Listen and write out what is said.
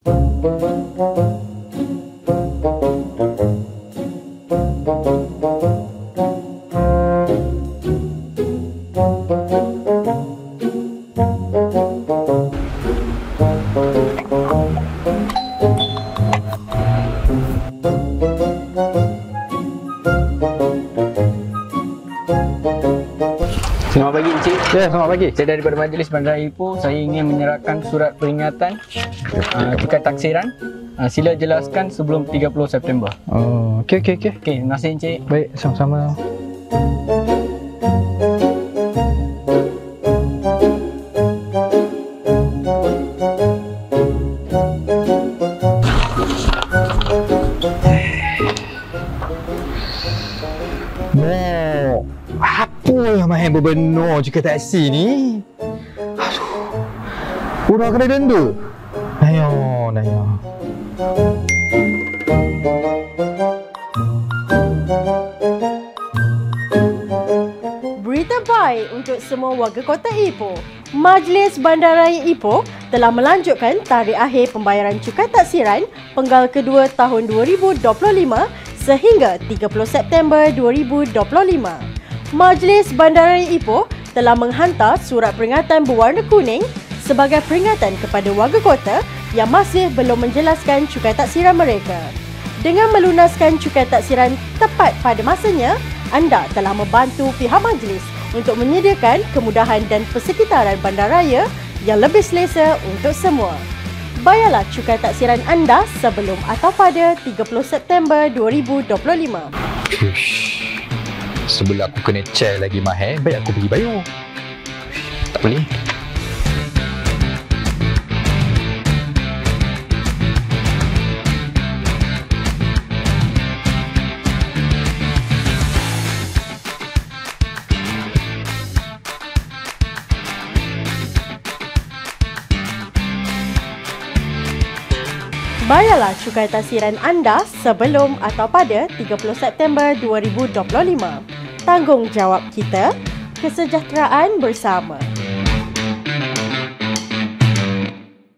Selamat pagi Encik. Ya, selamat pagi. Saya daripada Majlis Bandaraya Ipoh. Saya ingin menyerahkan surat peringatan cukai taksiran. Sila jelaskan sebelum 30 September. Oh, okey. Okey, terima kasih Encik. Baik, sama-sama. Mo, apa yang main berbenar cukai taksi ni? Aduh, udah kena denda. Naya. Berita baik untuk semua warga Kota Ipoh. Majlis Bandaraya Ipoh telah melanjutkan tarikh akhir pembayaran cukai taksiran penggal kedua tahun 2025 sehingga 30 September 2025. Majlis Bandaraya Ipoh telah menghantar surat peringatan berwarna kuning sebagai peringatan kepada warga kota yang masih belum menjelaskan cukai taksiran mereka. Dengan melunaskan cukai taksiran tepat pada masanya, anda telah membantu pihak majlis untuk menyediakan kemudahan dan persekitaran bandaraya yang lebih selesa untuk semua. Bayarlah cukai taksiran anda sebelum atau pada 30 September 2025. Sebelum aku kena cek lagi mahal, baik aku pergi bayar. Tak boleh. Bayarlah cukai taksiran anda sebelum atau pada 30 September 2025. Tanggungjawab kita, kesejahteraan bersama.